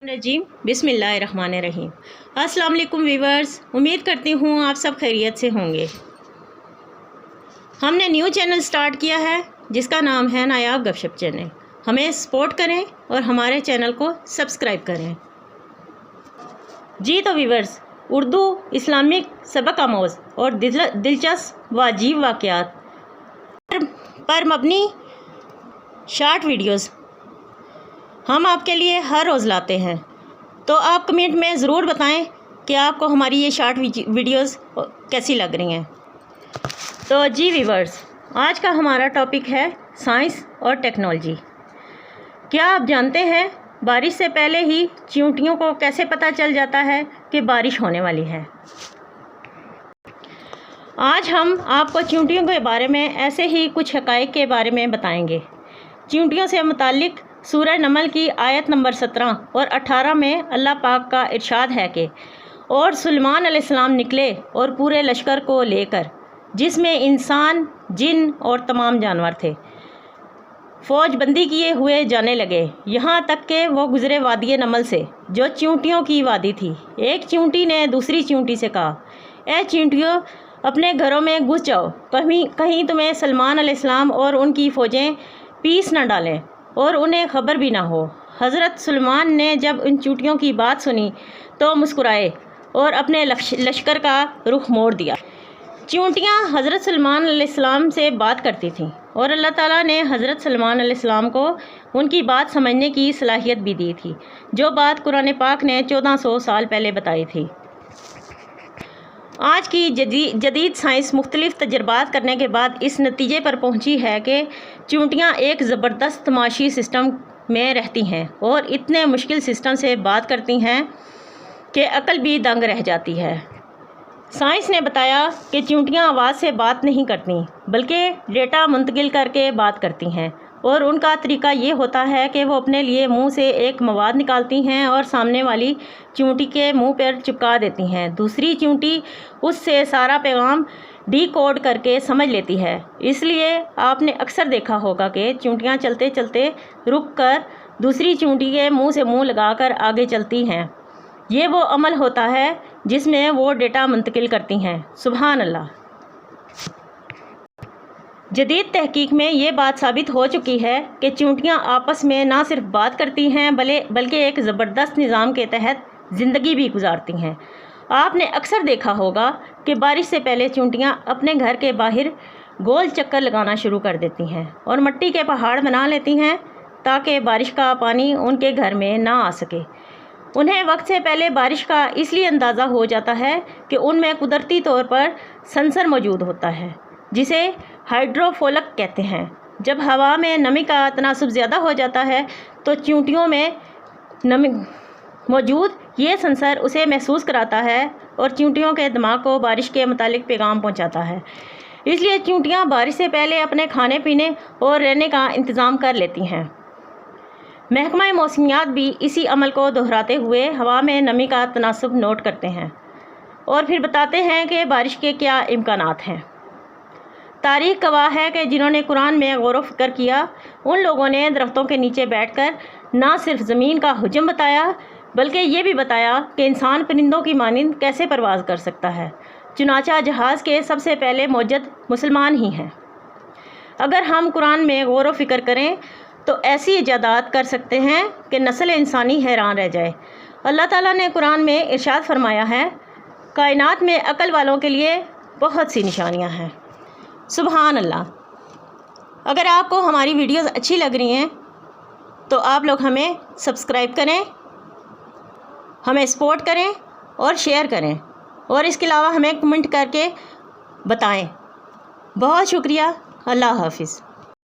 नजीम बिस्मिल्लाहिर्रहमानिर्रहीम। अस्सलाम वालेकुम वीवर्स, उम्मीद करती हूँ आप सब खैरियत से होंगे। हमने न्यू चैनल स्टार्ट किया है जिसका नाम है नायाब गपशप चैनल। हमें सपोर्ट करें और हमारे चैनल को सब्सक्राइब करें। जी तो वीवर्स, उर्दू इस्लामिक सबक आमोज़ और दिलचस्प व अजीब वाक़यात पर मबनी शॉर्ट वीडियोज़ हम आपके लिए हर रोज़ लाते हैं, तो आप कमेंट में ज़रूर बताएं कि आपको हमारी ये शॉर्ट वीडियोज़ कैसी लग रही हैं। तो जी वीवर्स, आज का हमारा टॉपिक है साइंस और टेक्नोलॉजी। क्या आप जानते हैं बारिश से पहले ही चींटियों को कैसे पता चल जाता है कि बारिश होने वाली है? आज हम आपको चींटियों के बारे में ऐसे ही कुछ हक़ाइक़ के बारे में बताएंगे। चींटियों से मुताल्लिक़ सूरह नमल की आयत नंबर 17 और 18 में अल्लाह पाक का इरशाद है कि और सुलेमान अलैहिस्सलाम निकले और पूरे लश्कर को लेकर, जिसमें इंसान, जिन और तमाम जानवर थे, फ़ौज बंदी किए हुए जाने लगे, यहाँ तक कि वो गुज़रे वादी नमल से, जो चींटियों की वादी थी। एक चींटी ने दूसरी चींटी से कहा, ए चींटियों, अपने घरों में घुस जाओ, कहीं तुम्हें सुलेमान अलैहिस्सलाम और उनकी फ़ौजें पीस न डालें और उन्हें खबर भी ना हो। हज़रत सुलेमान ने जब उन चींटियों की बात सुनी तो मुस्कुराए और अपने लश्कर का रुख मोड़ दिया। चींटियाँ हज़रत सुलेमान अलैहिस्सलाम से बात करती थीं और अल्लाह ताला ने हज़रत सुलेमान अलैहिस्सलाम को उनकी बात समझने की सलाहियत भी दी थी, जो बात कुरान पाक ने 1400 साल पहले बताई थी। आज की जदीद साइंस मुख्तलिफ तजर्बात करने के बाद इस नतीजे पर पहुंची है कि चींटियाँ एक ज़बरदस्त तमाशी सिस्टम में रहती हैं और इतने मुश्किल सिस्टम से बात करती हैं कि अक्ल भी दंग रह जाती है। साइंस ने बताया कि चींटियाँ आवाज़ से बात नहीं करती, बल्कि डेटा मुंतकिल करके बात करती हैं, और उनका तरीका ये होता है कि वो अपने लिए मुंह से एक मवाद निकालती हैं और सामने वाली चींटी के मुंह पर चिपका देती हैं। दूसरी चींटी उससे सारा पैगाम डीकोड करके समझ लेती है। इसलिए आपने अक्सर देखा होगा कि चींटियाँ चलते चलते रुक कर दूसरी चींटी के मुंह से मुंह लगाकर आगे चलती हैं। ये वो अमल होता है जिसमें वो डेटा मुंतकिल करती हैं। सुभान अल्लाह। जदीद तहकीक में ये बात साबित हो चुकी है कि चींटियाँ आपस में ना सिर्फ बात करती हैं बल्कि एक ज़बरदस्त निज़ाम के तहत ज़िंदगी भी गुजारती हैं। आपने अक्सर देखा होगा कि बारिश से पहले चींटियाँ अपने घर के बाहर गोल चक्कर लगाना शुरू कर देती हैं और मिट्टी के पहाड़ बना लेती हैं ताकि बारिश का पानी उनके घर में ना आ सके। उन्हें वक्त से पहले बारिश का इसलिए अंदाज़ा हो जाता है कि उनमें कुदरती तौर पर सेंसर मौजूद होता है, जिसे हाइड्रोफोलक कहते हैं। जब हवा में नमी का तनासुब ज़्यादा हो जाता है तो चींटियों में नमी मौजूद ये सेंसर उसे महसूस कराता है और चींटियों के दिमाग को बारिश के मुतालिक पैगाम पहुंचाता है। इसलिए चींटियां बारिश से पहले अपने खाने पीने और रहने का इंतज़ाम कर लेती हैं। महकमा मौसमियात भी इसी अमल को दोहराते हुए हवा में नमी का तनासुब नोट करते हैं और फिर बताते हैं कि बारिश के क्या इम्कानात हैं। तारीख़ गवाह है कि जिन्होंने कुरान में गौर व फिक्र किया, उन लोगों ने दरख्तों के नीचे बैठकर ना सिर्फ ज़मीन का हुजम बताया, बल्कि ये भी बताया कि इंसान परिंदों की मानिंद कैसे परवाज़ कर सकता है। चुनाचा जहाज़ के सबसे पहले मौजूद मुसलमान ही हैं। अगर हम कुरान में गौर व फिक्र करें तो ऐसी इजादात कर सकते हैं कि नस्ल इंसानी हैरान रह जाए। अल्लाह ताला ने कुरान में इरशाद फरमाया है, कायनात में अक्ल वालों के लिए बहुत सी निशानियाँ हैं। सुभान अल्लाह। अगर आपको हमारी वीडियोस अच्छी लग रही हैं तो आप लोग हमें सब्सक्राइब करें, हमें सपोर्ट करें और शेयर करें, और इसके अलावा हमें कमेंट करके बताएं। बहुत शुक्रिया। अल्लाह हाफिज़।